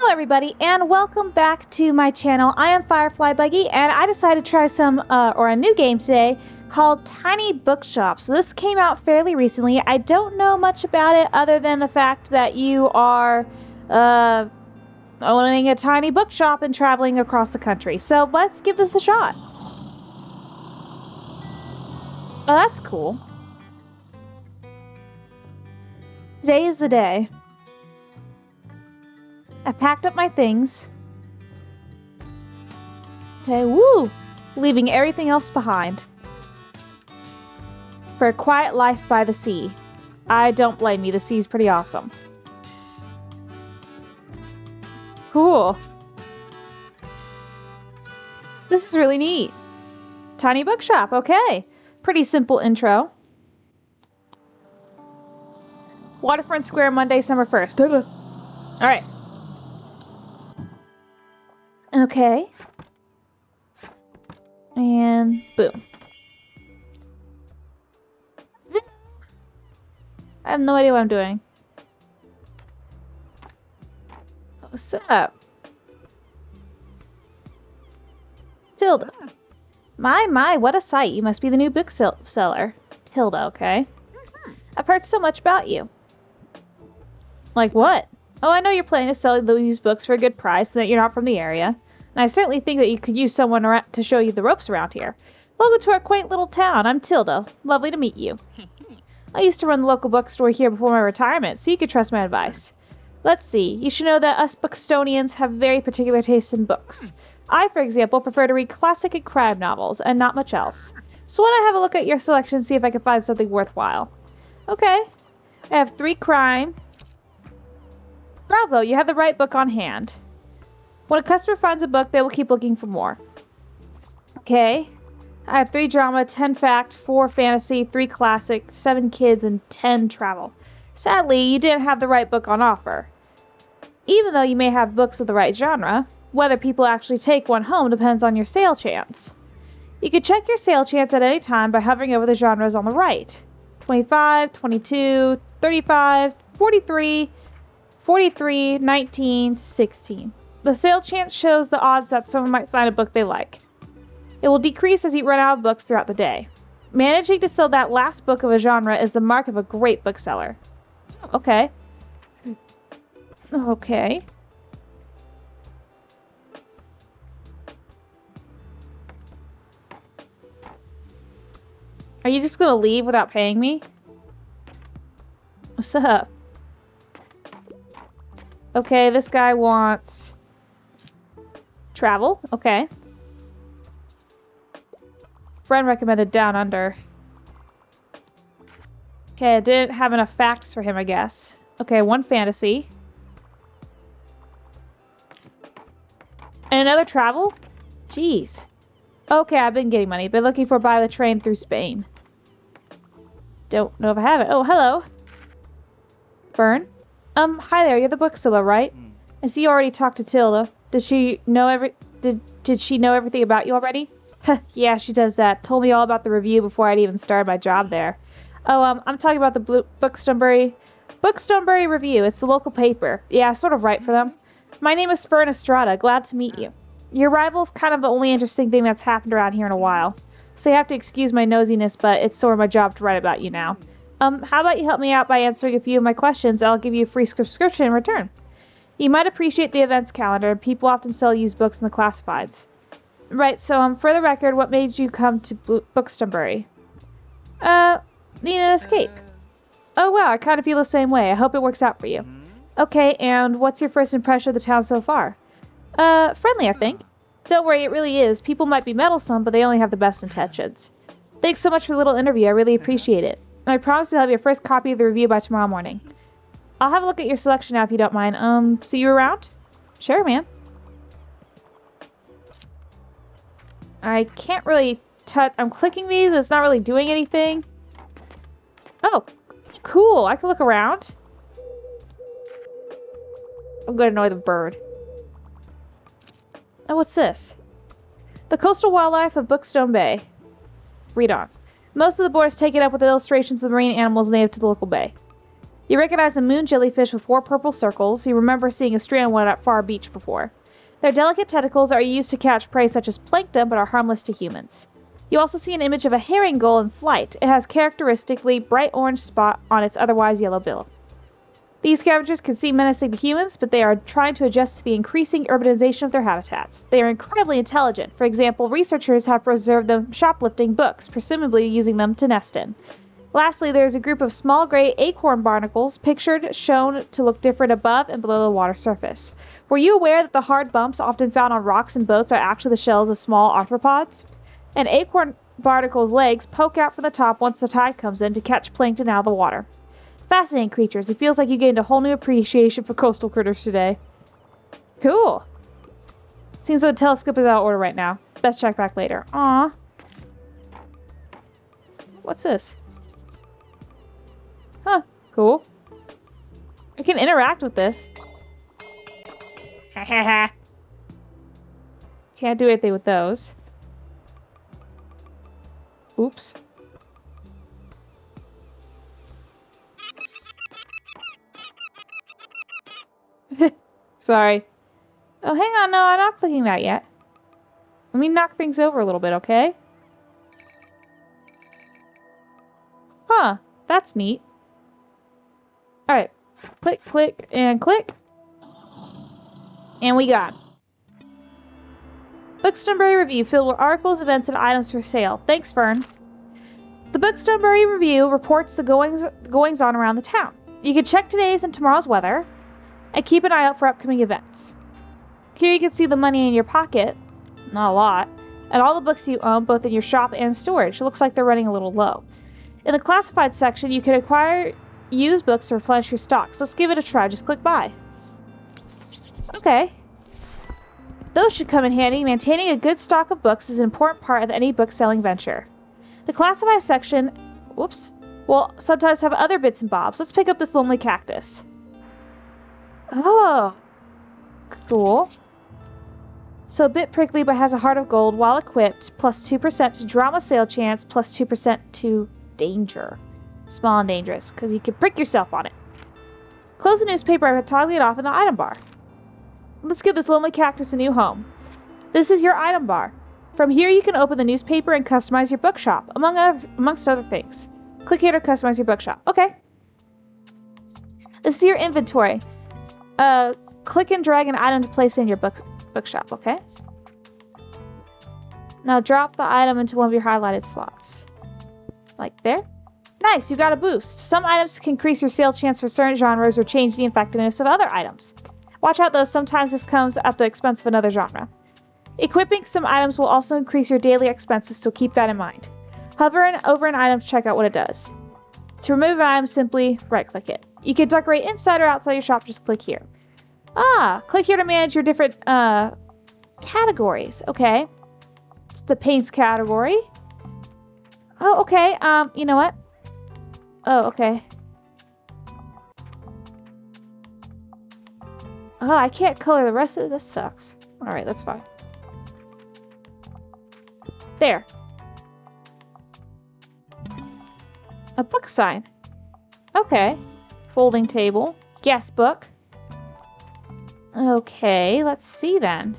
Hello everybody and welcome back to my channel. I am Fireflye Buggy and I decided to try a new game today called Tiny Bookshop. So this came out fairly recently. I don't know much about it other than the fact that you are owning a tiny bookshop and traveling across the country. So let's give this a shot. Oh, that's cool. Today is the day. I packed up my things. Okay, woo! Leaving everything else behind. For a quiet life by the sea. I don't blame you, the sea's pretty awesome. Cool. This is really neat. Tiny Bookshop, okay. Pretty simple intro. Waterfront Square, Monday, Summer 1st. Alright. Okay. And boom. I have no idea what I'm doing. What's up? Tilda. My, what a sight. You must be the new bookseller. Tilda, okay. I've heard so much about you. Like what? Oh, I know you're planning to sell these books for a good price and that you're not from the area. And I certainly think that you could use someone to show you the ropes around here. Welcome to our quaint little town. I'm Tilda. Lovely to meet you. I used to run the local bookstore here before my retirement, so you could trust my advice. Let's see. You should know that us Bookstonians have very particular tastes in books. I, for example, prefer to read classic and crime novels and not much else. So why don't I have a look at your selection and see if I can find something worthwhile. Okay. I have 3 crime. Bravo, you have the right book on hand. When a customer finds a book, they will keep looking for more. Okay. I have 3 drama, 10 fact, 4 fantasy, 3 classic, 7 kids, and 10 travel. Sadly, you didn't have the right book on offer. Even though you may have books of the right genre, whether people actually take one home depends on your sale chance. You can check your sale chance at any time by hovering over the genres on the right. 25, 22, 35, 43, 43, 19, 16. The sale chance shows the odds that someone might find a book they like. It will decrease as you run out of books throughout the day. Managing to sell that last book of a genre is the mark of a great bookseller. Okay. Okay. Are you just gonna leave without paying me? What's up? Okay, this guy wants travel. Okay. Friend recommended Down Under. Okay, I didn't have enough facts for him, I guess. Okay, 1 fantasy. And another travel? Jeez. Okay, I've been getting money. Been looking for By the Train through Spain. Don't know if I have it. Oh, hello. Fern? Hi there, you're the bookseller, right? I see you already talked to Tilda. Did she know did she know everything about you already? Yeah, she does that. Told me all about the review before I'd even started my job there. Oh, I'm talking about the Bookstonebury Review. It's the local paper. Yeah, I sort of write for them. My name is Fern Estrada. Glad to meet you. Your arrival's kind of the only interesting thing that's happened around here in a while. So you have to excuse my nosiness, but it's sort of my job to write about you now. How about you help me out by answering a few of my questions, and I'll give you a free subscription in return. You might appreciate the events calendar. People often sell used books in the classifieds. Right, so for the record, what made you come to Bookstonebury? Need an escape. Oh wow, I kind of feel the same way. I hope it works out for you. Okay, and what's your first impression of the town so far? Friendly, I think. Don't worry, it really is. People might be meddlesome, but they only have the best intentions. Thanks so much for the little interview. I really appreciate it. I promise you'll have your first copy of the review by tomorrow morning. I'll have a look at your selection now if you don't mind. See you around? Sure, man. I can't really touch. I'm clicking these and it's not really doing anything. Oh, cool. I can look around. I'm gonna annoy the bird. Oh, what's this? The coastal wildlife of Bookstone Bay. Read on. Most of the board is taken up with illustrations of the marine animals native to the local bay. You recognize a moon jellyfish with 4 purple circles. You remember seeing a strand one at Far Beach before. Their delicate tentacles are used to catch prey such as plankton, but are harmless to humans. You also see an image of a herring gull in flight. It has characteristically bright orange spot on its otherwise yellow bill. These scavengers can seem menacing to humans, but they are trying to adjust to the increasing urbanization of their habitats. They are incredibly intelligent. For example, researchers have preserved them shoplifting books, presumably using them to nest in. Lastly, there is a group of small gray acorn barnacles, shown to look different above and below the water surface. Were you aware that the hard bumps often found on rocks and boats are actually the shells of small arthropods? An acorn barnacle's legs poke out from the top once the tide comes in to catch plankton out of the water. Fascinating creatures. It feels like you gained a whole new appreciation for coastal critters today. Cool. Seems like the telescope is out of order right now. Best check back later. Aww. What's this? Huh. Cool. I can interact with this. Can't do anything with those. Oops. Sorry. Oh, hang on. No, I'm not clicking that yet. Let me knock things over a little bit, okay? Huh. That's neat. Alright. Click, click, and click. And we got Bookstoneberry Review filled with articles, events, and items for sale. Thanks, Fern. The Bookstoneberry Review reports the goings on around the town. You can check today's and tomorrow's weather, and keep an eye out for upcoming events. Here you can see the money in your pocket, not a lot, and all the books you own, both in your shop and storage. It looks like they're running a little low. In the classified section, you can acquire used books to replenish your stocks. Let's give it a try. Just click buy. Okay. Those should come in handy. Maintaining a good stock of books is an important part of any book-selling venture. The classified section, will sometimes have other bits and bobs. Let's pick up this lonely cactus. Oh. Cool. So a bit prickly but has a heart of gold while equipped, plus 2% to drama sale chance, plus 2% to danger. Small and dangerous, because you can prick yourself on it. Close the newspaper and toggle it off in the item bar. Let's give this lonely cactus a new home. This is your item bar. From here you can open the newspaper and customize your bookshop, amongst other things. Click here to customize your bookshop. Okay. This is your inventory. Click and drag an item to place in your bookshop, okay? Now drop the item into one of your highlighted slots. Like there. Nice, you got a boost. Some items can increase your sale chance for certain genres or change the effectiveness of other items. Watch out though, sometimes this comes at the expense of another genre. Equipping some items will also increase your daily expenses, so keep that in mind. Hover over an item to check out what it does. To remove an item, simply right-click it. You can decorate inside or outside your shop, just click here. Click here to manage your different categories. Okay. It's the paints category. Oh, okay. You know what? Oh, okay. Oh, I can't color the rest of this. Sucks. Alright, that's fine. There. A book sign. Okay. Folding table. Guest book. Okay, let's see then.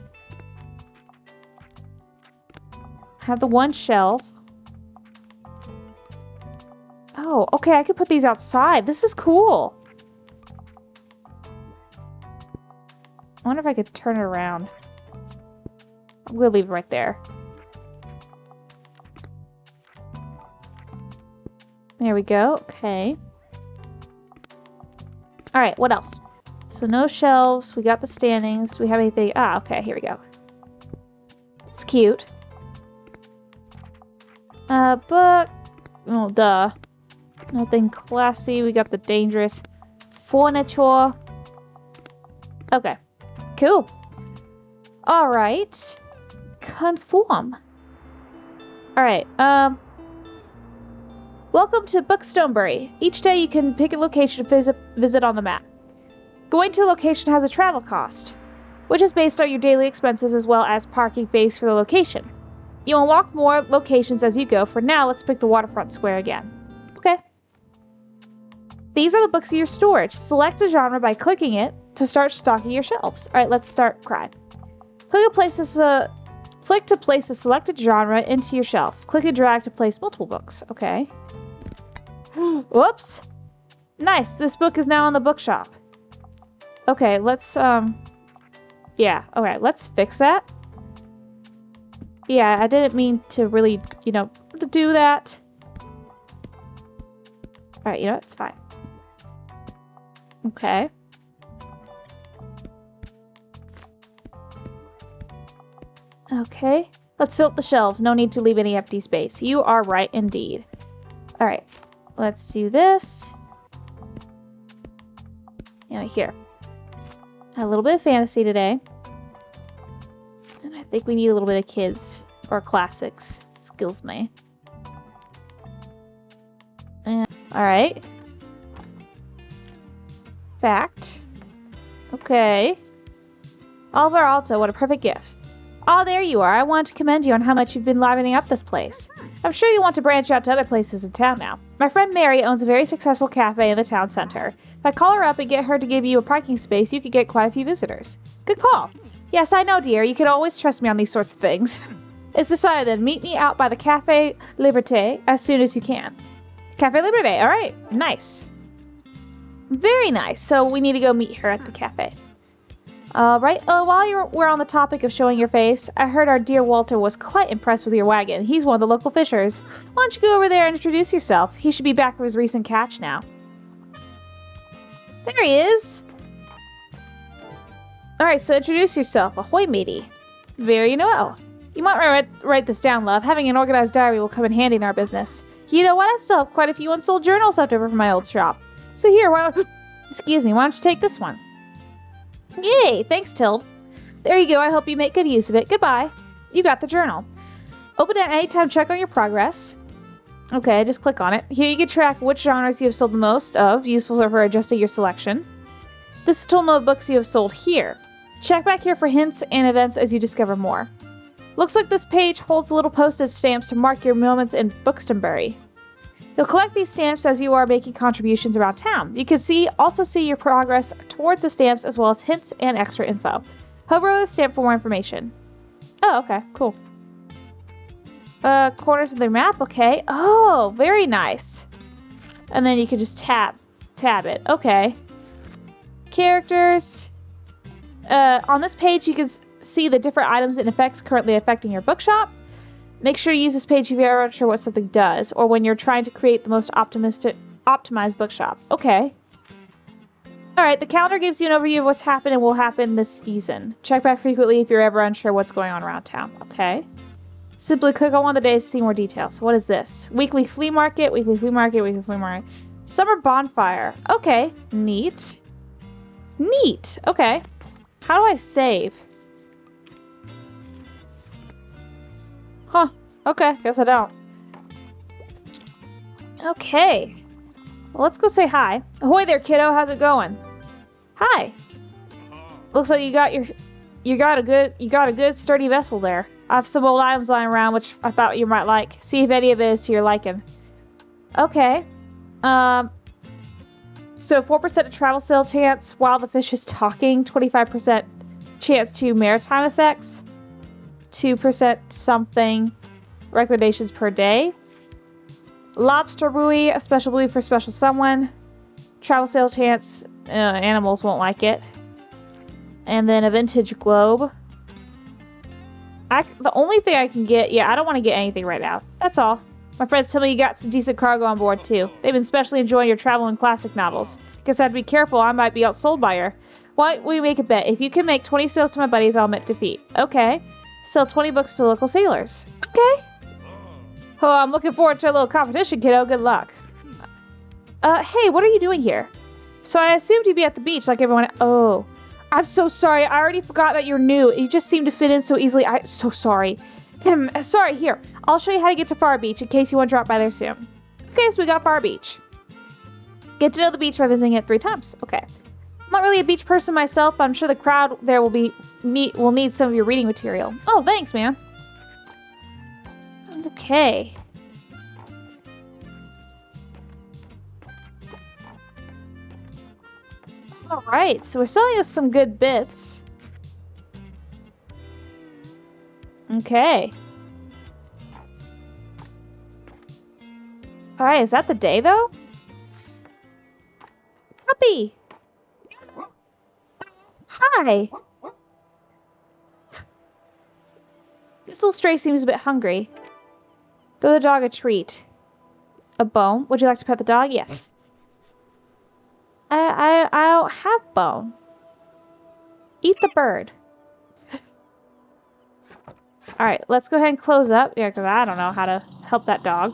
Have the one shelf. Oh, okay, I could put these outside. This is cool. I wonder if I could turn it around. I'm gonna leave it right there. There we go. Okay. Alright, what else? So no shelves. We got the standings. Do we have anything? Okay, here we go. It's cute. Book. Oh, duh. Nothing classy. We got the dangerous furniture. Okay. Cool. Alright. Conform. Alright, welcome to Bookstoneberry. Each day you can pick a location to visit on the map. Going to a location has a travel cost, which is based on your daily expenses as well as parking fees for the location. You unlock more locations as you go. For now, let's pick the waterfront square again. Okay. These are the books in your storage. Select a genre by clicking it to start stocking your shelves. All right, let's start crime. Click to place a selected genre into your shelf. Click and drag to place multiple books. Okay. Whoops. Nice. This book is now in the bookshop. Okay, let's, yeah. Okay, let's fix that. Yeah, I didn't mean to really, to do that. Alright, it's fine. Okay. Okay. Let's fill up the shelves. No need to leave any empty space. You are right indeed. Alright. Let's do this. Here. A little bit of fantasy today. And I think we need a little bit of kids. Or classics. Skills me. Alright. Fact. Okay. Oliver Alto, what a perfect gift. Oh, there you are. I want to commend you on how much you've been livening up this place. I'm sure you want to branch out to other places in town now. My friend Mary owns a very successful cafe in the town center. If I call her up and get her to give you a parking space, you could get quite a few visitors. Good call. Yes, I know, dear. You can always trust me on these sorts of things. It's decided then. Meet me out by the Cafe Liberté as soon as you can. Cafe Liberté. All right. Nice. Very nice. So we need to go meet her at the cafe. Right. While we're on the topic of showing your face, I heard our dear Walter was quite impressed with your wagon. He's one of the local fishers. Why don't you go over there and introduce yourself? He should be back from his recent catch now. There he is. Alright, so introduce yourself. Ahoy, matey. Very well. You might write this down, love. Having an organized diary will come in handy in our business. You know what? I still have quite a few unsold journals left over from my old shop. So here, excuse me, why don't you take this one? Yay! Thanks, Tilde. There you go. I hope you make good use of it. Goodbye. You got the journal. Open it at any time. Check on your progress. Okay, just click on it. Here you can track which genres you have sold the most of. Useful for adjusting your selection. This is total of books you have sold here. Check back here for hints and events as you discover more. Looks like this page holds little postage stamps to mark your moments in Buxtonbury. You'll collect these stamps as you are making contributions around town. You can also see your progress towards the stamps as well as hints and extra info. Hover over the stamp for more information. Oh, okay, cool. Corners of the map, okay. Oh, very nice. And then you can just tab it. Okay. Characters. On this page, you can see the different items and effects currently affecting your bookshop. Make sure you use this page if you're unsure what something does, or when you're trying to create the most optimized bookshop. Okay. Alright, the calendar gives you an overview of what's happened and will happen this season. Check back frequently if you're ever unsure what's going on around town. Okay. Simply click on one of the days to see more details. So what is this? Weekly flea market, weekly flea market, weekly flea market. Summer bonfire. Okay. Neat. Neat. Okay. How do I save? Huh. Okay. Guess I don't. Okay. Well, let's go say hi. Ahoy there, kiddo. How's it going? Hi. Looks like you got a good sturdy vessel there. I have some old items lying around which I thought you might like. See if any of it is to your liking. Okay. So 4% of travel sale chance while the fish is talking, 25% chance to maritime effects, 2% something recommendations per day. Lobster buoy, a special buoy for special someone. Travel sale chance, animals won't like it. And then a vintage globe. The only thing I can get, I don't want to get anything right now. That's all. My friends tell me you got some decent cargo on board too. They've been especially enjoying your travel and classic novels. Guess I'd be careful, I might be outsold by her. Why don't we make a bet? If you can make 20 sales to my buddies, I'll admit defeat. Okay. Sell 20 books to local sailors. Okay. Oh, I'm looking forward to a little competition, kiddo. Good luck. Hey, what are you doing here? So I assumed you'd be at the beach like everyone. Oh, I'm so sorry. I already forgot that you're new. You just seem to fit in so easily. I'm so sorry. Sorry, here. I'll show you how to get to Far Beach in case you want to drop by there soon. Okay, so we got Far Beach. Get to know the beach by visiting it 3 times. Okay. I'm not really a beach person myself, but I'm sure the crowd there will need some of your reading material. Oh, thanks, man. Okay. Alright, so we're selling us some good bits. Okay. Alright, is that the day though? Puppy! Hi! This little stray seems a bit hungry. Throw the dog a treat. A bone? Would you like to pet the dog? Yes. I don't have bone. Eat the bird. Alright, let's go ahead and close up. Yeah, because I don't know how to help that dog.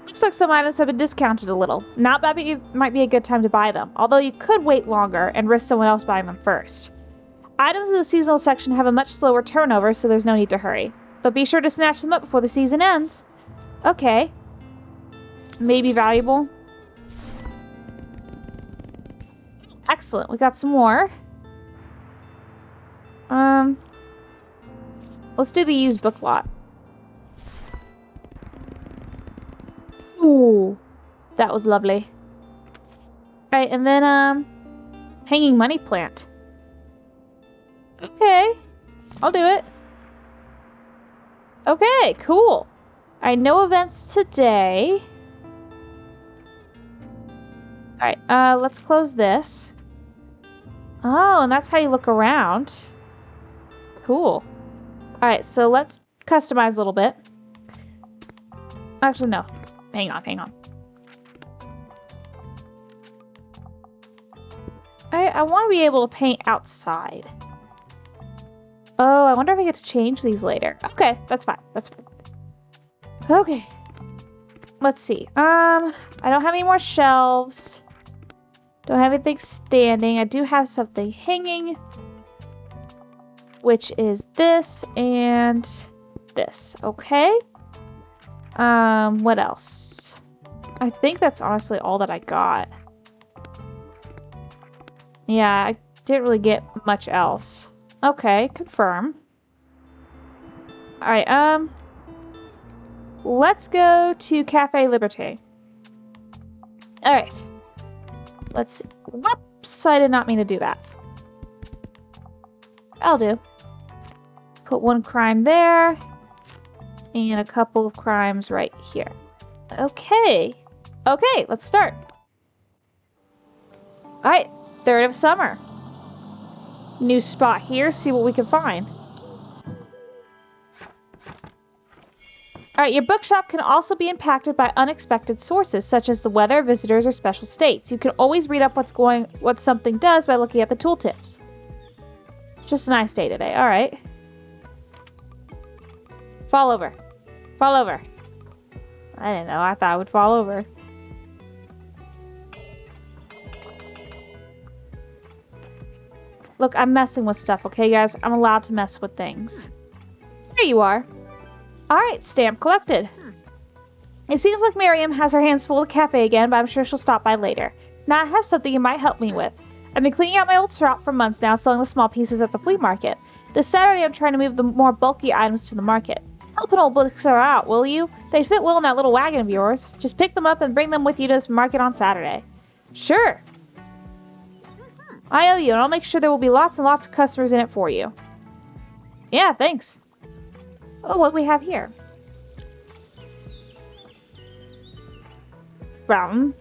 Looks like some items have been discounted a little. Not bad, but it might be a good time to buy them. Although you could wait longer and risk someone else buying them first. Items in the seasonal section have a much slower turnover, so there's no need to hurry. But be sure to snatch them up before the season ends. Okay. Maybe valuable. Excellent. We got some more. Let's do the used book lot. Ooh, that was lovely. Right, and then, hanging money plant. Okay, I'll do it. Okay, cool. Alright, no events today. Alright, let's close this. Oh, and that's how you look around. Cool. Alright, so let's customize a little bit. Actually, no. Hang on. I want to be able to paint outside. Oh, I wonder if I get to change these later. Okay, that's fine. That's fine. Okay. Let's see. I don't have any more shelves. Don't have anything standing. I do have something hanging, which is this and this. Okay. What else? I think that's honestly all that I got. Yeah, I didn't really get much else. Okay, confirm. Alright, let's go to Cafe Liberté. Alright. Let's see. Whoops, I did not mean to do that. I'll do. Put one crime there. And a couple of crimes right here. Okay. Okay, let's start. Alright, 3rd of summer. New spot here, see what we can find. Alright, your bookshop can also be impacted by unexpected sources, such as the weather, visitors, or special states. You can always read up what something does by looking at the tooltips. It's just a nice day today, alright. Fall over. Fall over. I didn't know, I thought I would fall over. Look, I'm messing with stuff, okay, guys? I'm allowed to mess with things. There you are. Alright, stamp collected. It seems like Miriam has her hands full of cafe again, but I'm sure she'll stop by later. Now I have something you might help me with. I've been cleaning out my old shop for months now, selling the small pieces at the flea market. This Saturday I'm trying to move the more bulky items to the market. Help an old bookseller out, will you? They'd fit well in that little wagon of yours. Just pick them up and bring them with you to this market on Saturday. Sure. I owe you, and I'll make sure there will be lots and lots of customers in it for you. Yeah, thanks. Oh, what do we have here? Brown.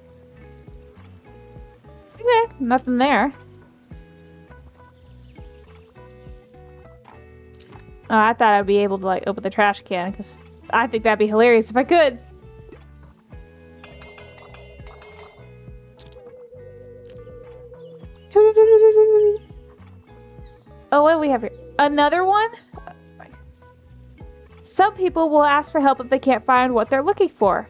Okay, nothing there. Oh, I thought I'd be able to, like, open the trash can, because I think that'd be hilarious if I could. Oh, what do we have here? Another one? Oh, that's fine. Some people will ask for help if they can't find what they're looking for.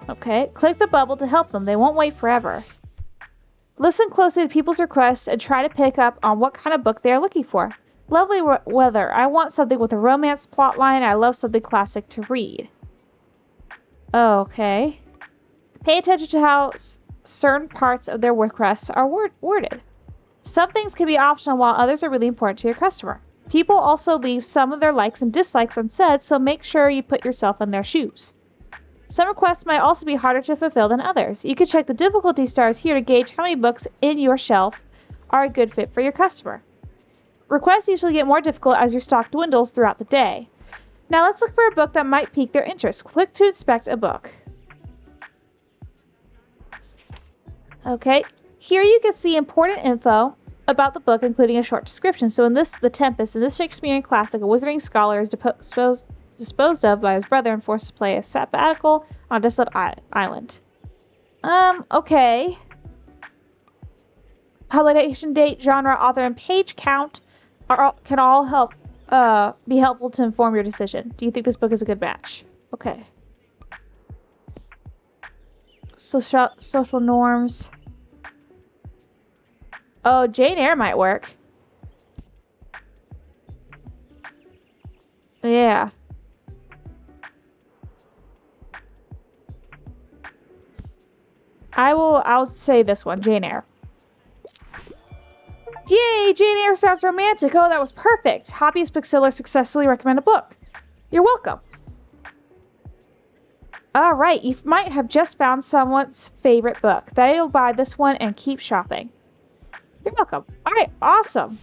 Okay, click the bubble to help them. They won't wait forever. Listen closely to people's requests and try to pick up on what kind of book they are looking for. Lovely weather. I want something with a romance plotline. I love something classic to read. Okay. Pay attention to how certain parts of their requests are worded. Some things can be optional while others are really important to your customer. People also leave some of their likes and dislikes unsaid, so make sure you put yourself in their shoes. Some requests might also be harder to fulfill than others. You can check the difficulty stars here to gauge how many books in your shelf are a good fit for your customer. Requests usually get more difficult as your stock dwindles throughout the day. Now let's look for a book that might pique their interest. Click to inspect a book. Okay, here you can see important info about the book, including a short description. So in this, The Tempest, in this Shakespearean classic, a wizarding scholar is disposed of by his brother and forced to play a sabbatical on a desolate island. Okay. Publication date, genre, author, and page count can all be helpful to inform your decision. Do you think this book is a good match? Okay. Social norms. Oh, Jane Eyre might work. Yeah. I'll say this one, Jane Eyre. Yay, Jane Eyre sounds romantic. Oh, that was perfect. Hobbyist booksellers successfully recommend a book. You're welcome. All right, you might have just found someone's favorite book. They'll buy this one and keep shopping. You're welcome. All right, awesome.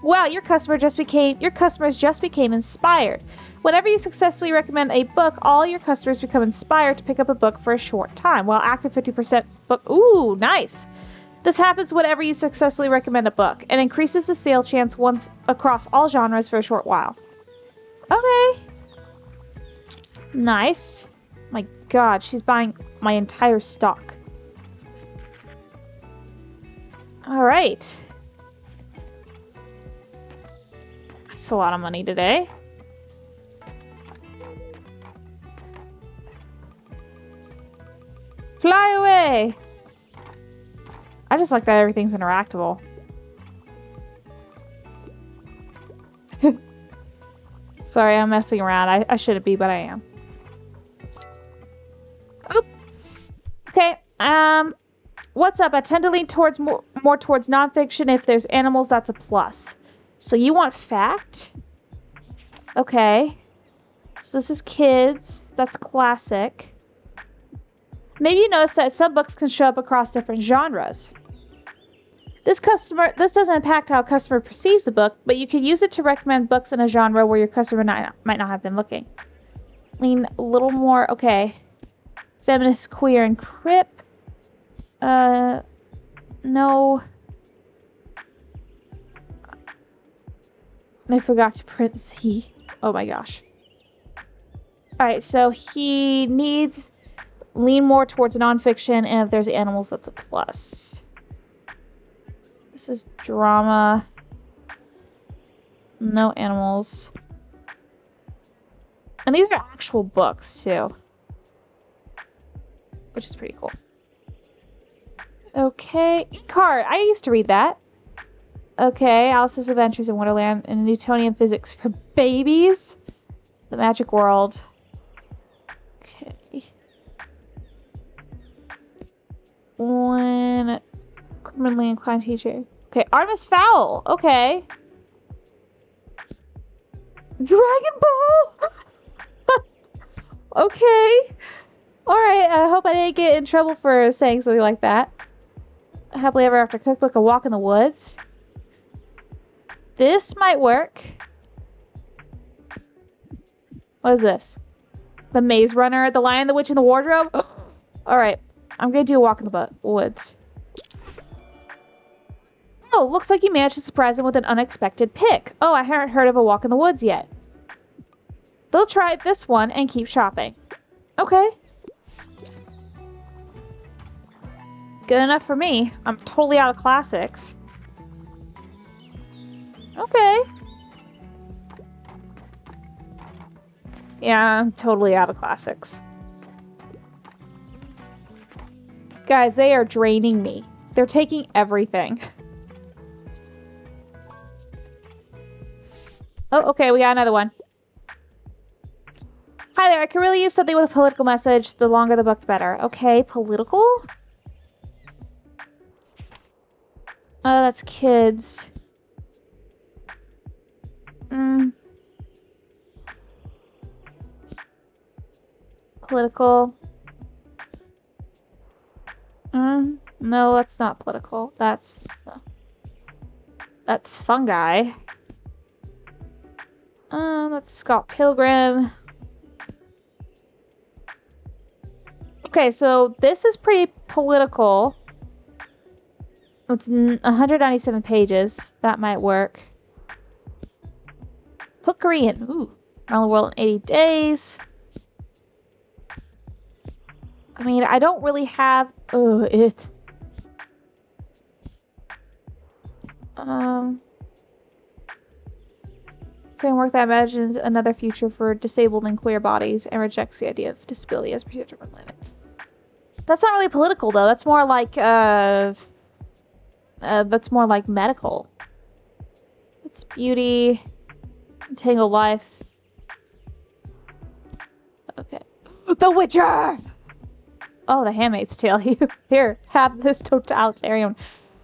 Wow, your customers just became inspired. Whenever you successfully recommend a book, all your customers become inspired to pick up a book for a short time. While active 50% book. Ooh, nice. This happens whenever you successfully recommend a book and increases the sale chance once across all genres for a short while. Okay. Nice. My God, she's buying my entire stock. All right. That's a lot of money today. Fly away! I just like that everything's interactable. Sorry, I'm messing around. I shouldn't be, but I am. Oop. Okay, what's up? I tend to lean towards more towards nonfiction. If there's animals, that's a plus. So you want fact? Okay. So this is kids. That's classic. Maybe you notice that some books can show up across different genres. This doesn't impact how a customer perceives a book, but you can use it to recommend books in a genre where your customer might not have been looking. Lean a little more, okay. Feminist, queer, and crip. No. I forgot to print C. Oh my gosh. Alright, so he needs lean more towards nonfiction, and if there's animals, that's a plus. This is drama. No animals. And these are actual books, too. Which is pretty cool. Okay. E-card. I used to read that. Okay. Alice's Adventures in Wonderland and Newtonian Physics for Babies. The Magic World. Okay. One criminally inclined teacher. Okay. Artemis Fowl. Okay. Dragon Ball. Okay. Alright, I hope I didn't get in trouble for saying something like that. Happily Ever After Cookbook, A Walk in the Woods. This might work. What is this? The Maze Runner, The Lion, the Witch, and the Wardrobe? Alright, I'm gonna do A Walk in the Woods. Oh, looks like you managed to surprise him with an unexpected pick. Oh, I haven't heard of A Walk in the Woods yet. They'll try this one and keep shopping. Okay. Good enough for me. I'm totally out of classics. Okay. Yeah, I'm totally out of classics. Guys, they are draining me. They're taking everything. Oh, okay, we got another one. Hi there, I could really use something with a political message. The longer the book, the better. Okay, political? Oh, that's kids. political. No, that's not political. That's fungi. That's Scott Pilgrim. Okay, so this is pretty political. It's 197 pages. That might work. Cook Korean. Ooh. Around the world in 80 days. I mean, I don't really have... it. Framework that imagines another future for disabled and queer bodies and rejects the idea of disability as predetermined limits. That's not really political, though. That's more like, medical. It's beauty, entangled life. Okay. The Witcher! Oh, the Handmaid's Tale. Here, have this totalitarian.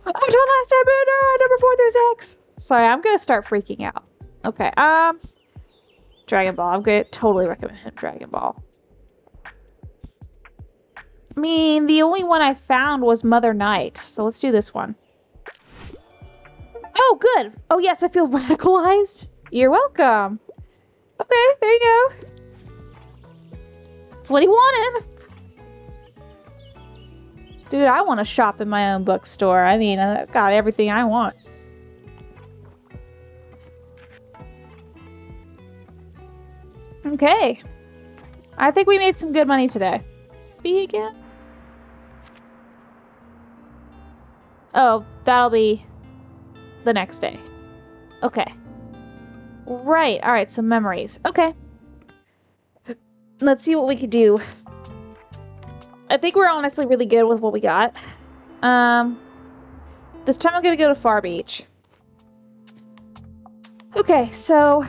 Up to last Airbender, number 4 through 6. Sorry, I'm gonna start freaking out. Okay, Dragon Ball. I'm gonna totally recommend him Dragon Ball. I mean, the only one I found was Mother Night, so let's do this one. Oh, good. Oh, yes, I feel radicalized. You're welcome. Okay, there you go. That's what he wanted. Dude, I want to shop in my own bookstore. I mean, I've got everything I want. Okay. I think we made some good money today. Be again? Oh, that'll be the next day. Okay. Right. All right, so memories. Okay. Let's see what we could do. I think we're honestly really good with what we got. This time I'm gonna go to Far Beach. Okay, so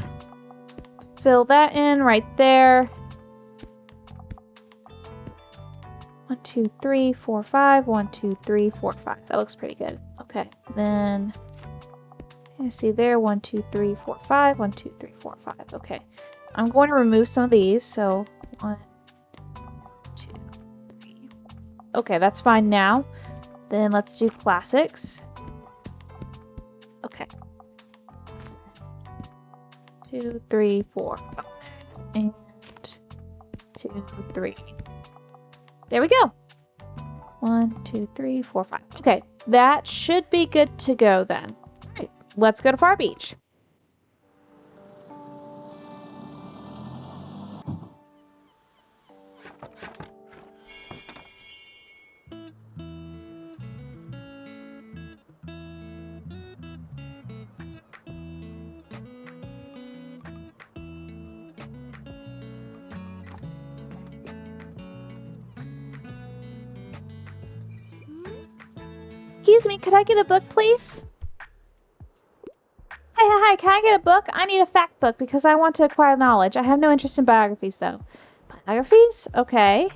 fill that in right there. 1, 2, 3, 4, 5. 1, 2, 3, 4, 5. That looks pretty good. Okay, then I see there 1, 2, 3, 4, 5. 1, 2, 3, 4, 5. Okay, I'm going to remove some of these. So 1, 2, 3. Okay, that's fine now. Then let's do classics. Okay. 2, 3, 4, 5. And 2, 3. There we go. 1, 2, 3, 4, 5. Okay, that should be good to go then. All right, let's go to Far Beach. Excuse me, could I get a book, please? Hi, can I get a book? I need a fact book because I want to acquire knowledge. I have no interest in biographies, though. Biographies? Okay.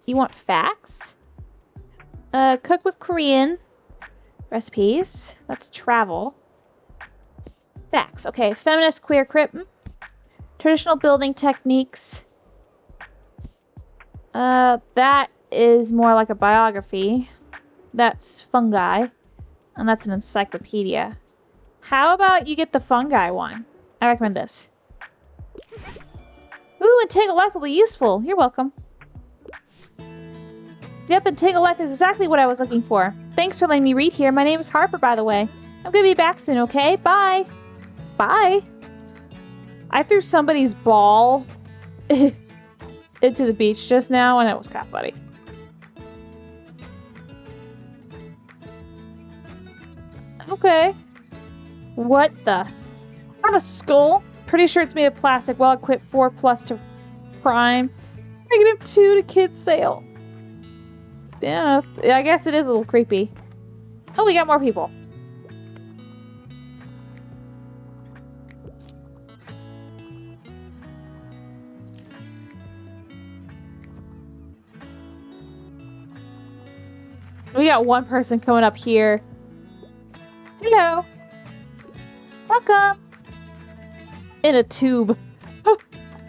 You want facts? Cook with Korean. Recipes. That's travel. Facts. Okay, feminist queer crip. Traditional building techniques. That is more like a biography. That's fungi. And that's an encyclopedia. How about you get the fungi one? I recommend this. Ooh, Entangled Life will be useful. You're welcome. Yep, Entangled Life is exactly what I was looking for. Thanks for letting me read here. My name is Harper, by the way. I'm gonna be back soon, okay? Bye! Bye! I threw somebody's ball into the beach just now, and it was kind of funny. Okay. What the? Not a skull? Pretty sure it's made of plastic. Well equipped 4+ to prime. Negative 2 to kids sale. Yeah, I guess it is a little creepy. Oh, we got more people. We got one person coming up here. Hello. Welcome. In a tube.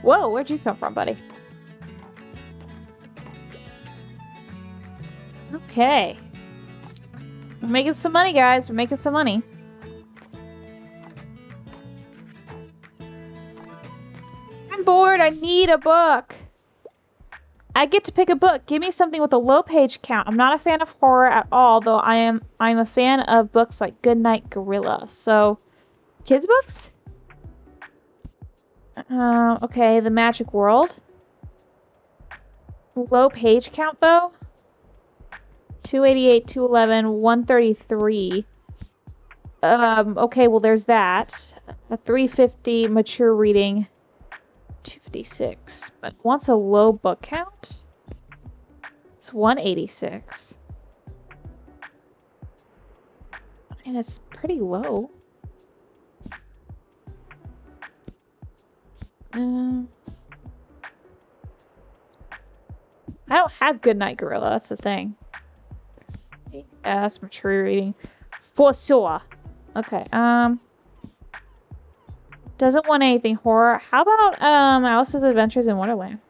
Whoa, where'd you come from, buddy? Okay. We're making some money, guys. We're making some money. I'm bored. I need a book. I get to pick a book. Give me something with a low page count. I'm not a fan of horror at all, though I'm a fan of books like Goodnight Gorilla. So, kids books? Okay, The Magic World. Low page count, though? 288, 211, 133. Okay, well, there's that. A 350 mature reading. 256. But wants a low book count? It's 186. And it's pretty low. I don't have Goodnight Gorilla, that's the thing. Yeah, that's mature reading. For sure. Okay, doesn't want anything horror. How about, Alice's Adventures in Wonderland?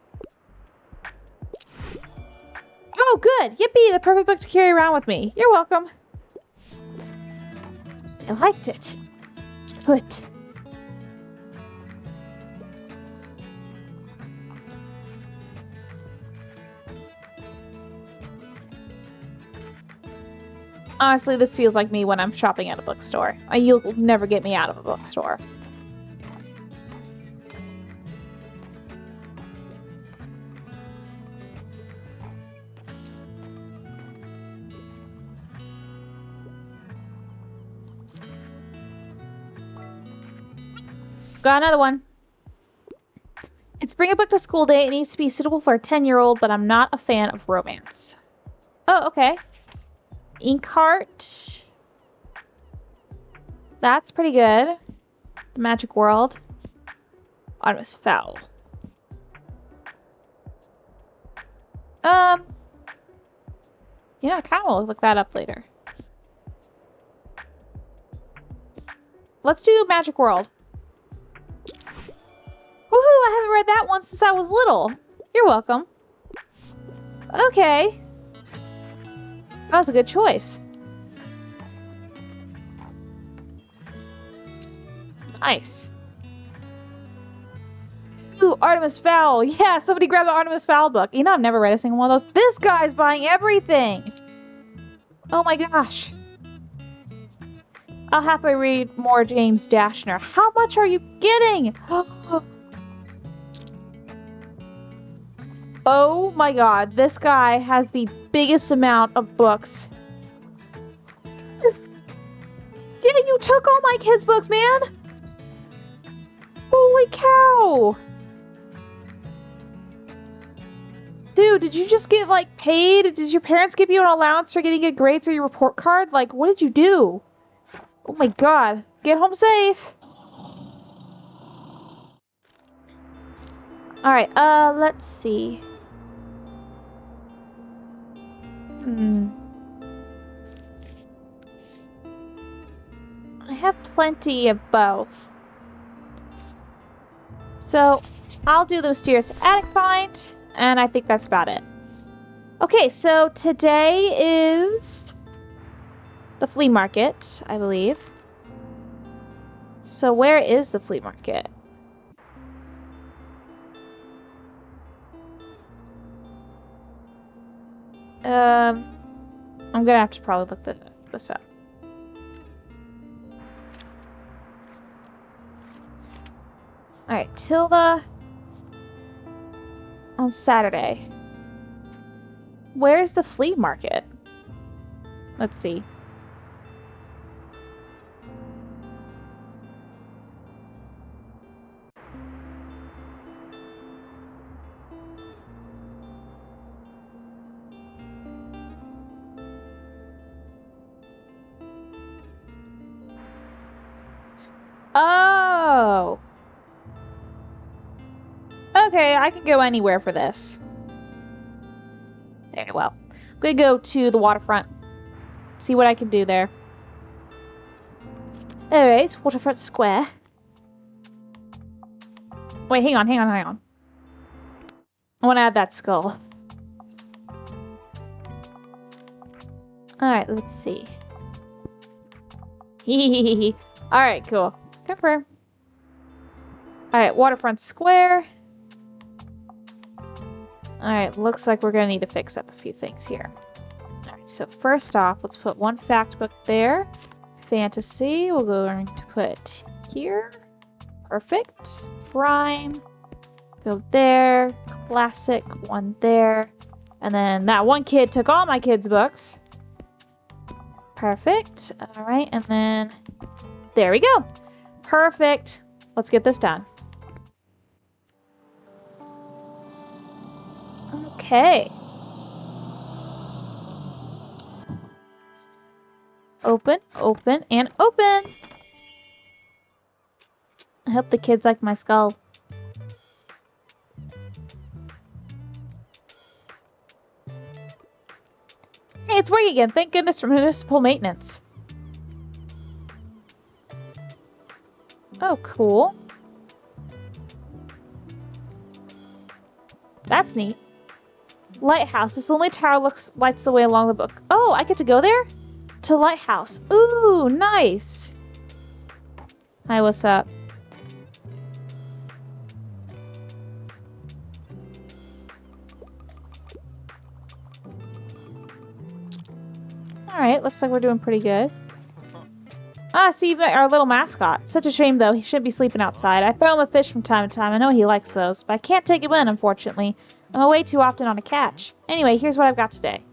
Oh, good! Yippee! The perfect book to carry around with me. You're welcome. I liked it. Good. Honestly, this feels like me when I'm shopping at a bookstore. You'll never get me out of a bookstore. Got another one. It's bring a book to school day. It needs to be suitable for a 10-year-old, but I'm not a fan of romance. Oh, okay. Inkheart. That's pretty good. The Magic World. Artemis Fowl. You know, I kind of want to look that up later. Let's do Magic World. Woohoo! I haven't read that one since I was little. You're welcome. Okay. That was a good choice. Nice. Ooh, Artemis Fowl. Yeah, somebody grab the Artemis Fowl book. You know, I've never read a single one of those. This guy's buying everything. Oh my gosh. I'll happily read more James Dashner. How much are you getting? Oh my god, this guy has the biggest amount of books. Yeah, you took all my kids' books, man! Holy cow! Dude, did you just get, like, paid? Did your parents give you an allowance for getting good grades or your report card? Like, what did you do? Oh my god. Get home safe! Alright, let's see. I have plenty of both. So, I'll do the Mysterious Attic Find, and I think that's about it. Okay, so today is the flea market, I believe. So where is the flea market? I'm gonna have to probably look this up. Alright, Tilda on Saturday. Where's the flea market? Let's see. Oh! Okay, I can go anywhere for this. Very well. I'm gonna go to the waterfront. See what I can do there. Alright, Waterfront Square. Wait, hang on. I want to add that skull. Alright, let's see. Hehehehe. Alright, cool. Confirm. Alright, Waterfront Square. Alright, looks like we're gonna need to fix up a few things here. Alright, so first off, let's put one fact book there. Fantasy, we're going to put here. Perfect. Rhyme. Go there. Classic, one there. And then that one kid took all my kids' books. Perfect. Alright, and then there we go. Perfect. Let's get this done. Okay. Open, open, and open! I hope the kids like my skull. Hey, it's working again. Thank goodness for municipal maintenance. Oh, cool. That's neat. Lighthouse. This only tower lights the way along the book. Oh, I get to go there? To Lighthouse. Ooh, nice. Hi, what's up? Alright, looks like we're doing pretty good. Ah, see, our little mascot. Such a shame, though. He shouldn't be sleeping outside. I throw him a fish from time to time. I know he likes those, but I can't take him in, unfortunately. I'm away too often on a catch. Anyway, here's what I've got today.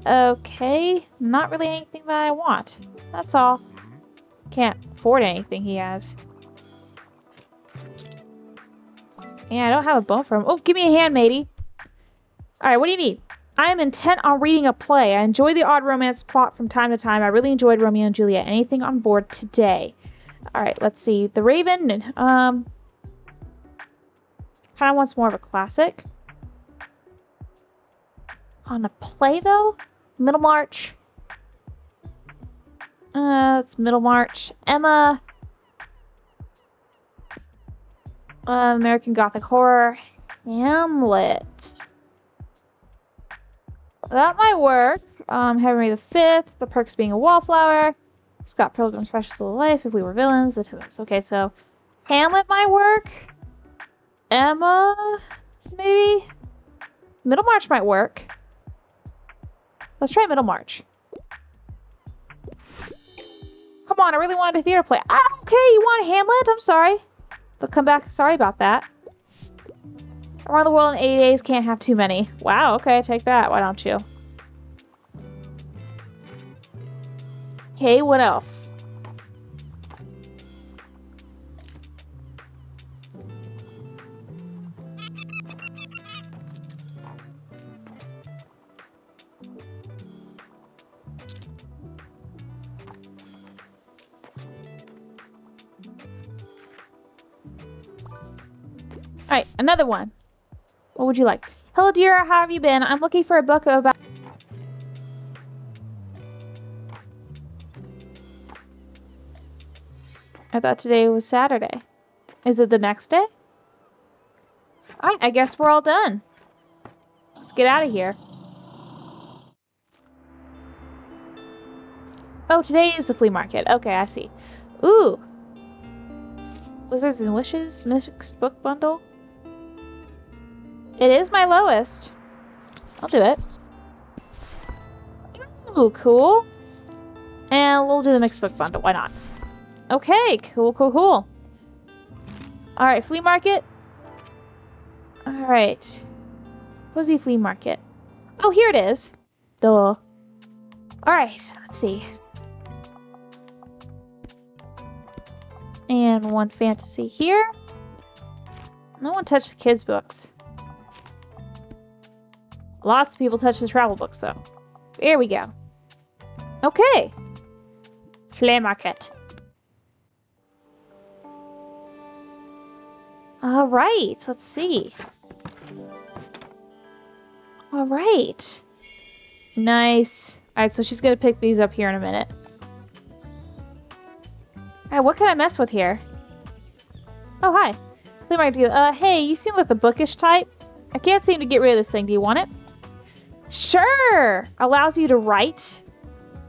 Okay, not really anything that I want. That's all. Can't afford anything he has. Yeah, I don't have a bone for him. Oh, give me a hand, matey. Alright, what do you need? I am intent on reading a play. I enjoy the odd romance plot from time to time. I really enjoyed Romeo and Juliet. Anything on board today? Alright, let's see. The Raven, kind of wants more of a classic. On a play, though? Middlemarch. It's Middlemarch. Emma. American Gothic Horror. Hamlet. That might work. Henry V. The Perks Being a Wallflower. Scott Pilgrim's Precious Little Life. If We Were Villains. The Twins. Okay, so Hamlet might work. Emma, maybe. Middlemarch might work. Let's try Middlemarch. Come on, I really wanted a theater play. Ah, okay, you want Hamlet? I'm sorry. They'll come back. Sorry about that. Around the World in 80 Days, can't have too many. Wow, okay, take that. Why don't you? Okay, what else? Alright, another one. What would you like? Hello, dear. How have you been? I'm looking for a book about... I thought today was Saturday. Is it the next day? Alright, I guess we're all done. Let's get out of here. Oh, today is the flea market. Okay, I see. Ooh. Wizards and Wishes mixed book bundle. It is my lowest. I'll do it. Ooh, cool. And we'll do the mixed book bundle. Why not? Okay, cool, cool, cool. Alright, flea market. Alright. Cozy flea market. Oh, here it is. Duh. Alright, let's see. And one fantasy here. No one touched the kids' books. Lots of people touch the travel books, though. There we go. Okay. Flea market. All right. Let's see. All right. Nice. All right, so she's going to pick these up here in a minute. All right, what can I mess with here? Oh, hi. Flea market deal. Hey, you seem like the bookish type. I can't seem to get rid of this thing. Do you want it? Sure! Allows you to write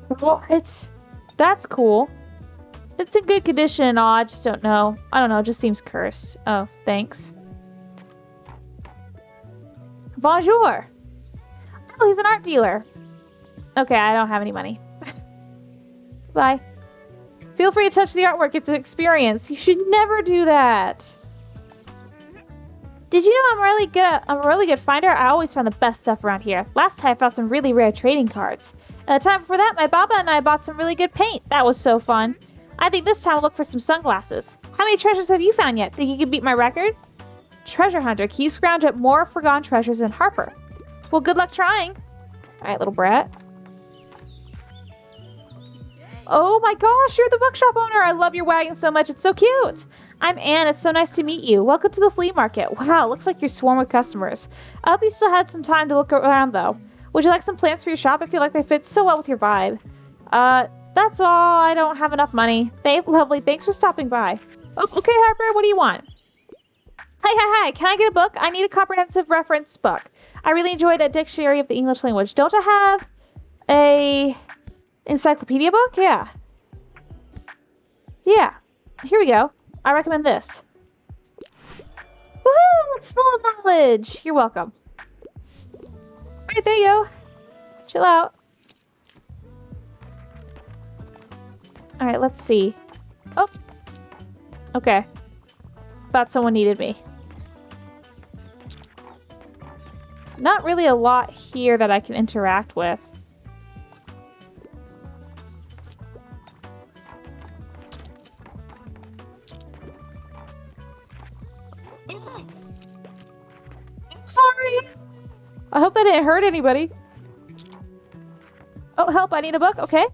What? That's cool. It's in good condition and all, I just don't know. I don't know, it just seems cursed. Oh, thanks. Bonjour! Oh, he's an art dealer. Okay, I don't have any money. Bye. Feel free to touch the artwork, it's an experience. You should never do that. Did you know I'm a really good finder? I always find the best stuff around here. Last time I found some really rare trading cards. And the time before that, my Baba and I bought some really good paint. That was so fun. I think this time I'll look for some sunglasses. How many treasures have you found yet? Think you can beat my record? Treasure hunter, can you scrounge up more forgotten treasures than Harper? Well, good luck trying. Alright, little brat. Oh my gosh, you're the bookshop owner. I love your wagon so much. It's so cute. I'm Anne. It's so nice to meet you. Welcome to the flea market. Wow, looks like you're swarmed with customers. I hope you still had some time to look around, though. Would you like some plants for your shop? I feel like they fit so well with your vibe. That's all. I don't have enough money. Lovely. Thanks for stopping by. Oh, okay, Harper. What do you want? Hi. Can I get a book? I need a comprehensive reference book. I really enjoyed a dictionary of the English language. Don't I have a encyclopedia book? Yeah. Yeah. Here we go. I recommend this. Woohoo! It's full of knowledge. You're welcome. Alright, there you go. Chill out. Alright, let's see. Oh. Okay. Thought someone needed me. Not really a lot here that I can interact with. Sorry. I hope that didn't hurt anybody. Oh, help. I need a book. Okay.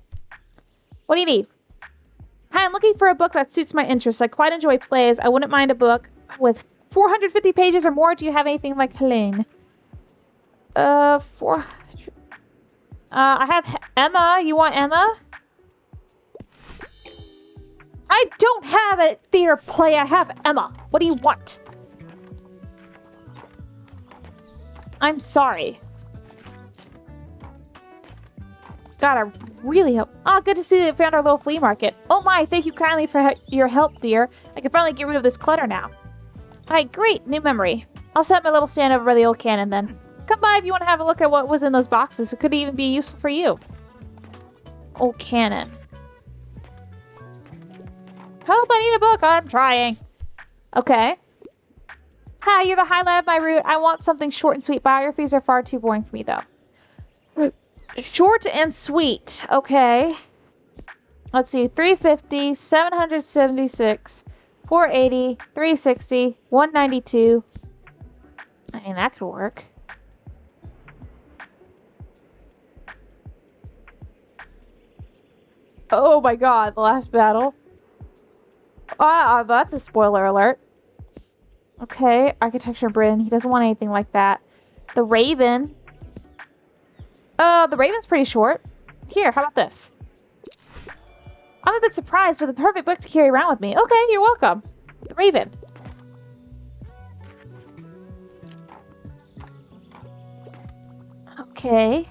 What do you need? Hi, I'm looking for a book that suits my interests. I quite enjoy plays. I wouldn't mind a book with 450 pages or more. Do you have anything like Helene? 400. I have Emma. You want Emma? I don't have a theater play. I have Emma. What do you want? I'm sorry. God, I really hope. Ah, good to see that you found our little flea market. Oh my, thank you kindly for your help, dear. I can finally get rid of this clutter now. Alright, great, new memory. I'll set my little stand over by the old cannon then. Come by if you want to have a look at what was in those boxes. It could even be useful for you. Old cannon. Help, I need a book. I'm trying. Okay. Hi, you're the highlight of my route. I want something short and sweet. Biographies are far too boring for me, though. Short and sweet. Okay. Let's see. 350, 776, 480, 360, 192. I mean, that could work. Oh my god, the last battle. Ah, that's a spoiler alert. Okay, Architecture Britain. He doesn't want anything like that. The Raven. The Raven's pretty short. Here, how about this? I'm a bit surprised, but the perfect book to carry around with me. Okay, you're welcome. The Raven. Okay.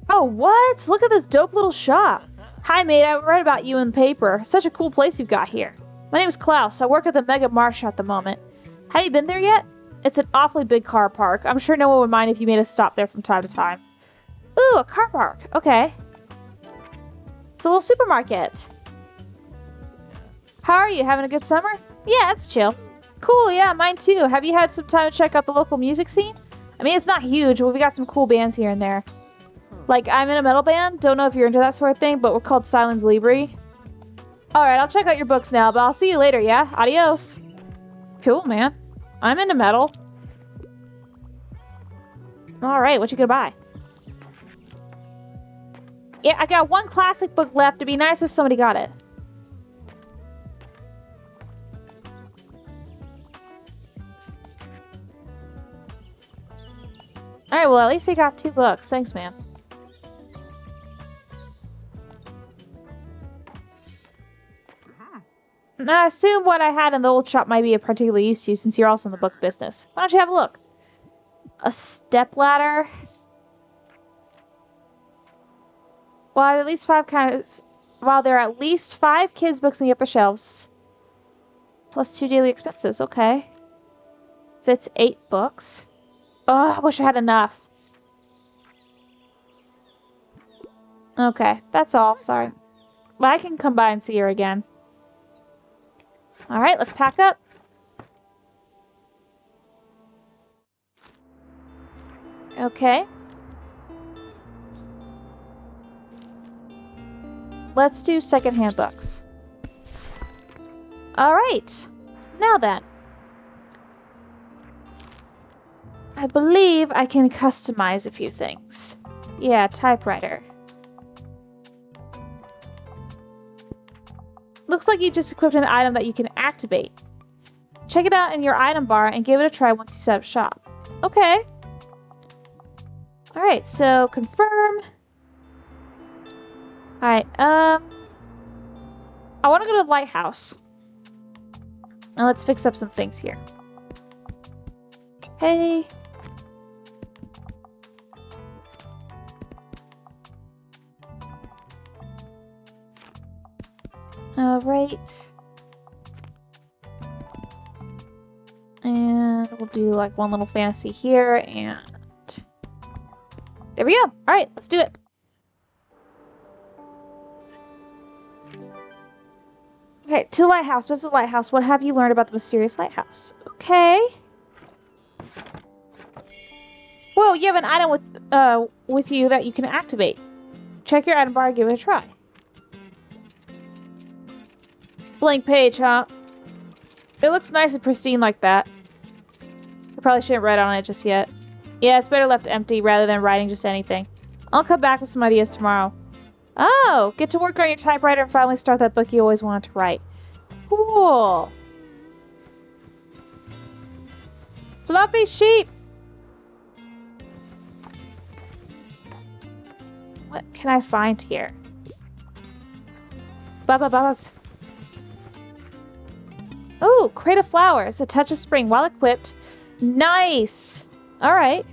Oh, what? Look at this dope little shop. Hi, mate. I read about you in the paper. Such a cool place you've got here. My name's Klaus. I work at the Mega Marsh at the moment. Have you been there yet? It's an awfully big car park. I'm sure no one would mind if you made a stop there from time to time. Ooh, a car park. Okay. It's a little supermarket. How are you? Having a good summer? Yeah, it's chill. Cool, yeah, mine too. Have you had some time to check out the local music scene? I mean, it's not huge, but we got some cool bands here and there. Like, I'm in a metal band. Don't know if you're into that sort of thing, but we're called Silence Libre. Alright, I'll check out your books now, but I'll see you later, yeah? Adios. Cool, man. I'm into metal. Alright, what you gonna buy? Yeah, I got one classic book left. It'd be nice if somebody got it. Alright, well, at least I got 2 books. Thanks, man. Now, I assume what I had in the old shop might be of particular use to you since you're also in the book business. Why don't you have a look? A stepladder? While at least while there are at least 5 kids' books in the upper shelves. Plus 2 daily expenses. Okay. Fits 8 books. Oh, I wish I had enough. Okay, that's all. Sorry. But I can come by and see her again. Alright, let's pack up. Okay. Let's do secondhand books. Alright. Now then. I believe I can customize a few things. Yeah, typewriter. Looks like you just equipped an item that you can activate. Check it out in your item bar and give it a try once you set up shop. Okay. Alright, so confirm. Alright, I want to go to the lighthouse. Now let's fix up some things here. Okay. Alright. And we'll do like one little fantasy here, and there we go. Alright, let's do it. Okay, to the lighthouse. What's the lighthouse? What have you learned about the mysterious lighthouse? Okay. Whoa, you have an item with you that you can activate. Check your item bar and give it a try. Blank page, huh? It looks nice and pristine like that. I probably shouldn't write on it just yet. Yeah, it's better left empty rather than writing just anything. I'll come back with some ideas tomorrow. Oh, get to work on your typewriter and finally start that book you always wanted to write. Cool. Fluffy sheep. What can I find here? Babas. Oh, crate of flowers. A touch of spring while equipped. Nice. All right.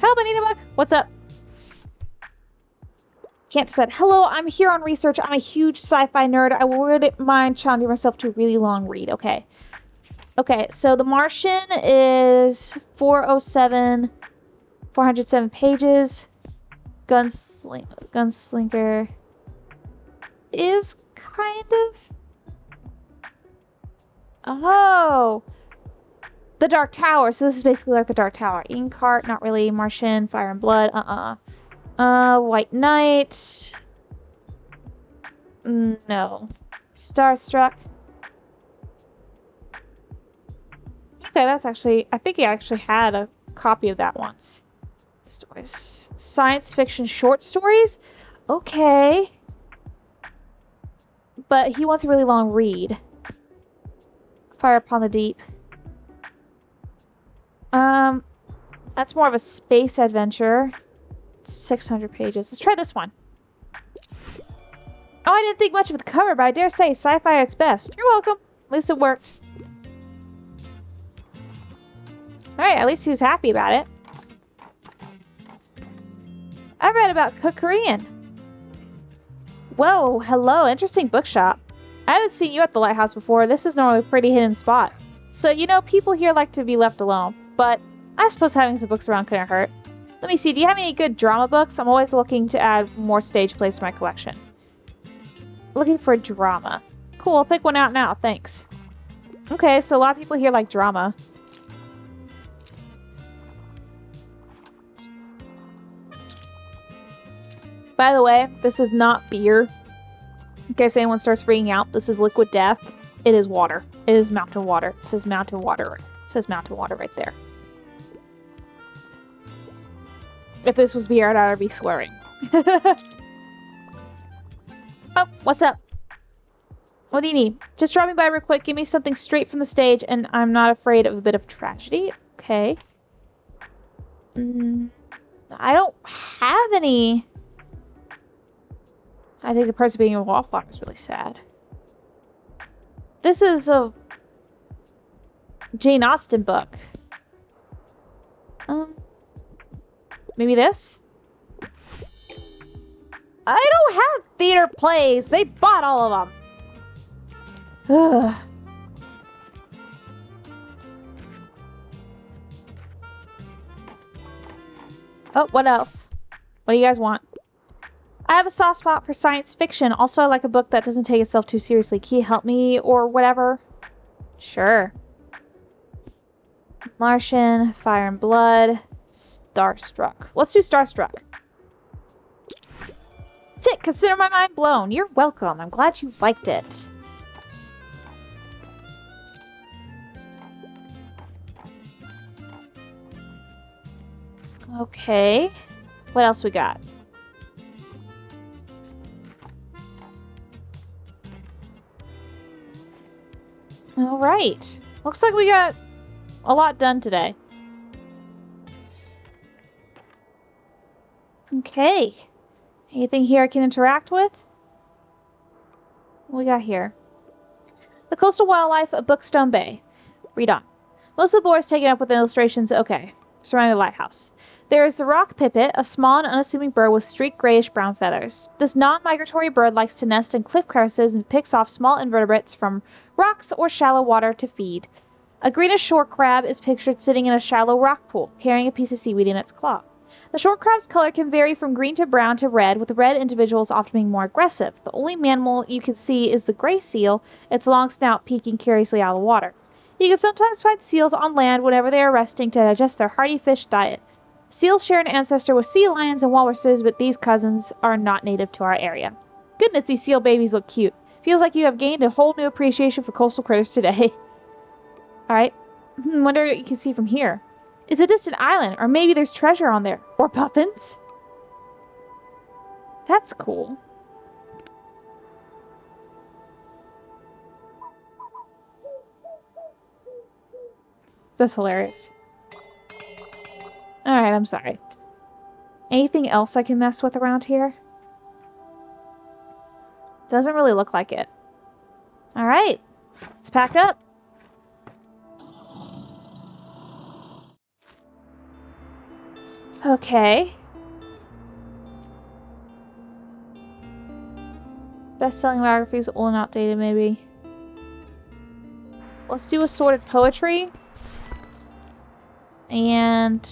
Help, I need a book. What's up? Can't decide. Hello, I'm here on research. I'm a huge sci-fi nerd. I wouldn't mind challenging myself to a really long read. Okay. Okay, so The Martian is 407 pages. Gunslinger is kind of... Oh! The Dark Tower. So this is basically like The Dark Tower. Inkheart, not really. Martian, Fire and Blood, White Knight. No. Starstruck. Okay, that's actually... I think he actually had a copy of that once. Stories. Science fiction short stories? Okay. But he wants a really long read. Fire Upon the Deep. That's more of a space adventure. 600 pages. Let's try this one. Oh, I didn't think much of the cover, but I dare say sci-fi at its best. You're welcome. At least it worked. Alright, at least he was happy about it. I read about Cook Korean. Whoa, hello, interesting bookshop. I haven't seen you at the lighthouse before. This is normally a pretty hidden spot. So, you know, people here like to be left alone. But I suppose having some books around couldn't hurt. Let me see, do you have any good drama books? I'm always looking to add more stage plays to my collection. Looking for drama. Cool, I'll pick one out now, thanks. Okay, so a lot of people here like drama. By the way, this is not beer. In case anyone starts freaking out, this is liquid death. It is water. It is mountain water. It says mountain water. It says mountain water right there. If this was beer, I'd be swearing. Oh, what's up? What do you need? Just dropping by real quick. Give me something straight from the stage, and I'm not afraid of a bit of tragedy. Okay. I don't have any... I think the person being a wallflower is really sad. This is a Jane Austen book. Maybe this? I don't have theater plays. They bought all of them. Ugh. Oh, what else? What do you guys want? I have a soft spot for science fiction. Also, I like a book that doesn't take itself too seriously. Can you help me or whatever? Sure. Martian, Fire and Blood, Starstruck. Let's do Starstruck. Tick, consider my mind blown. You're welcome. I'm glad you liked it. Okay. What else we got? All right. Looks like we got a lot done today. Okay. Anything here I can interact with? What we got here? The coastal wildlife of Bookstone Bay. Read on. Most of the board is taken up with illustrations. Okay. Surrounding the lighthouse. There is the rock pipit, a small and unassuming bird with streaked grayish-brown feathers. This non-migratory bird likes to nest in cliff crevices and picks off small invertebrates from rocks or shallow water to feed. A greenish short crab is pictured sitting in a shallow rock pool, carrying a piece of seaweed in its claw. The short crab's color can vary from green to brown to red, with the red individuals often being more aggressive. The only mammal you can see is the gray seal, its long snout peeking curiously out of the water. You can sometimes find seals on land whenever they are resting to digest their hearty fish diet. Seals share an ancestor with sea lions and walruses, but these cousins are not native to our area. Goodness, these seal babies look cute. Feels like you have gained a whole new appreciation for coastal critters today. Alright. Wonder what you can see from here. It's a distant island, or maybe there's treasure on there. Or puffins. That's cool. That's hilarious. Alright, I'm sorry. Anything else I can mess with around here? Doesn't really look like it. Alright. Let's pack up. Okay. Best-selling biographies, old and outdated, maybe. Let's do assorted poetry. And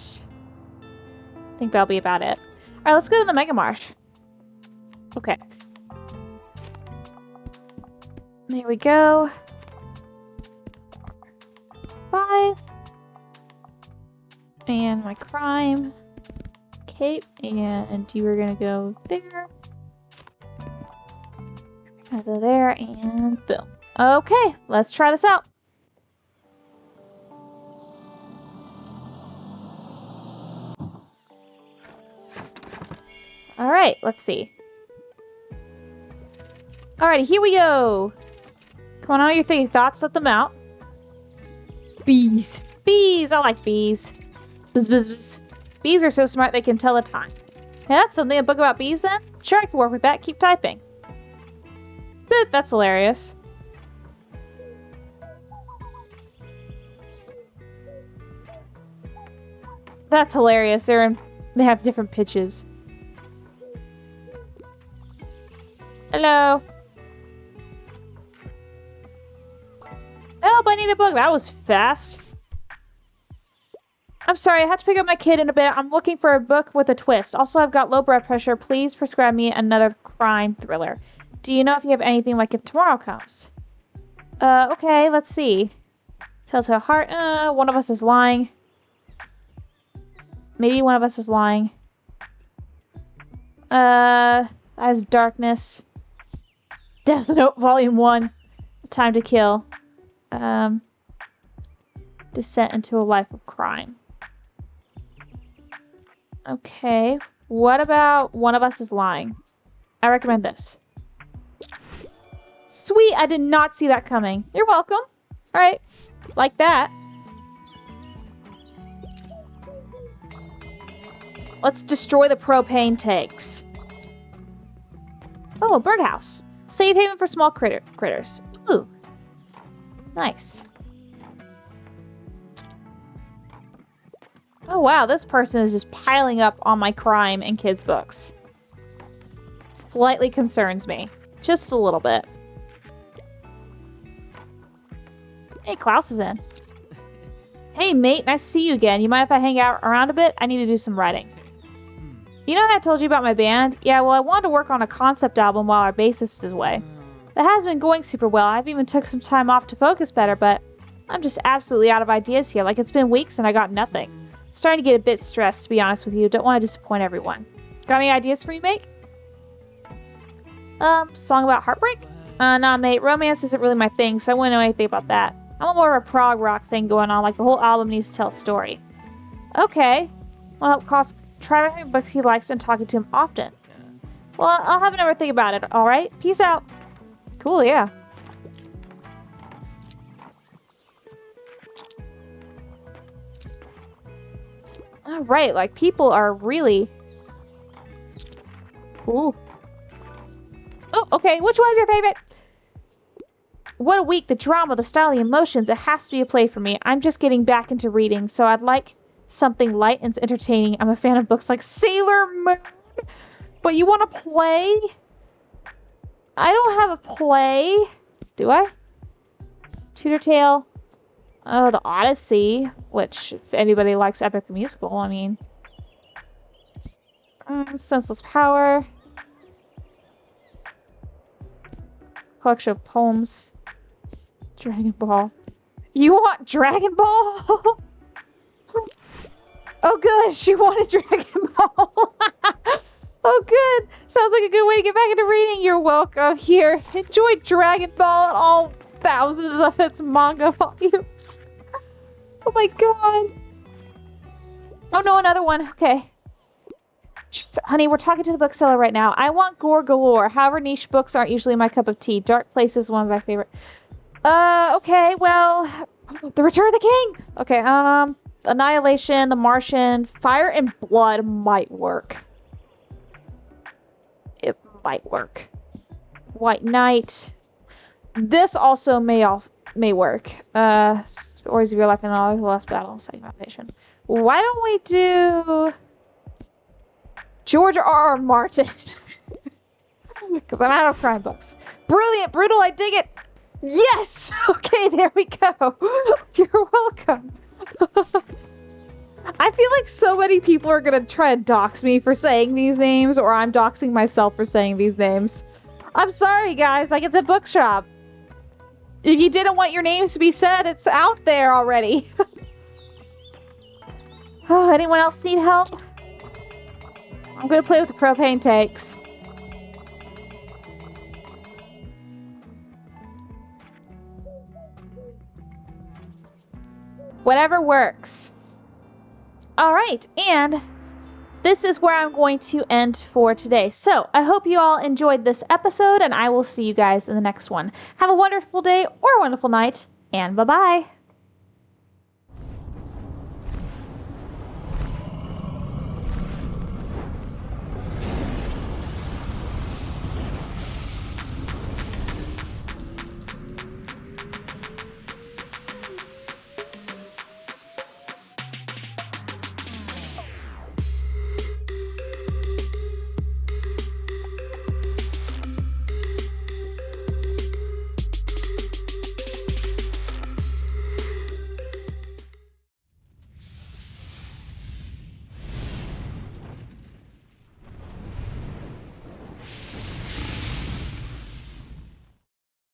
I think that'll be about it. Alright, let's go to the Mega Marsh. Okay. There we go. 5. And my crime. Cape. And you were gonna go there. I'll go there, and boom. Okay, let's try this out. Alright, let's see. Alrighty, here we go. Come on, all your thinking thoughts, let them out. Bees. Bees! I like bees. Bzz, bzz, bzz. Bees are so smart they can tell the time. Hey, that's something, a book about bees then? Sure, I can work with that. Keep typing. That's hilarious. That's hilarious. They have different pitches. Hello. Help, I need a book. That was fast. I'm sorry, I have to pick up my kid in a bit. I'm looking for a book with a twist. Also, I've got low blood pressure. Please prescribe me another crime thriller. Do you know if you have anything like If Tomorrow Comes? Okay, let's see. Telltale Heart. One of us is lying. Maybe one of us is lying. Eyes of Darkness. Death Note Volume 1. Time to Kill. Descent into a Life of Crime. Okay. What about One of Us is Lying? I recommend this. Sweet, I did not see that coming. You're welcome. Alright. Like that. Let's destroy the propane tanks. Oh, a birdhouse. Safe haven for small critters. Ooh. Nice. Oh wow, this person is just piling up on my crime and kids' books. slightly concerns me. Just a little bit. Hey, Klaus is in. Hey, mate. Nice to see you again. You mind if I hang out around a bit? I need to do some writing. You know how I told you about my band? Yeah, well, I wanted to work on a concept album while our bassist is away. That has been going super well. I've even took some time off to focus better, but I'm just absolutely out of ideas here. Like, it's been weeks and I got nothing. Starting to get a bit stressed, to be honest with you. Don't want to disappoint everyone. Got any ideas for me, mate? Song about heartbreak? Nah, mate. Romance isn't really my thing, so I wouldn't know anything about that. I want more of a prog rock thing going on, like the whole album needs to tell a story. Okay. Well, cost try writing books he likes and talking to him often. Well, I'll have another think about it, alright? Peace out. Cool, yeah. Alright, like, people are really... Ooh. Oh, okay, which one's your favorite? What a week, the drama, the style, the emotions. It has to be a play for me. I'm just getting back into reading, so I'd like something light and entertaining. I'm a fan of books like Sailor Moon. But you want to play? I don't have a play. Do I? Tudor Tale. Oh, The Odyssey. Which, if anybody likes epic musical, I mean... Senseless Power. Collection of poems. Dragon Ball. You want Dragon Ball? Oh, good. She wanted Dragon Ball. Oh, good. Sounds like a good way to get back into reading. You're welcome. Here, enjoy Dragon Ball and all thousands of its manga volumes. Oh my god. Oh no, another one. Okay. Honey, we're talking to the bookseller right now. I want gore galore. However, niche books aren't usually my cup of tea. Dark Place is one of my favorite. Okay, well... The Return of the King! Okay, Annihilation, The Martian, Fire and Blood might work. It might work. White Knight. This also may work. Stories of Your Life and All the Last Battle, Second Foundation. Why don't we do... George R.R. Martin. Because I'm out of crime books. Brilliant, brutal, I dig it. Yes! Okay, there we go. You're welcome. I feel like so many people are going to try to dox me for saying these names, or I'm doxing myself for saying these names. I'm sorry, guys. Like, it's a bookshop. If you didn't want your names to be said, it's out there already. Oh, anyone else need help? I'm gonna play with the propane tanks. Whatever works. Alright, and this is where I'm going to end for today. So, I hope you all enjoyed this episode, and I will see you guys in the next one. Have a wonderful day or a wonderful night, and bye-bye!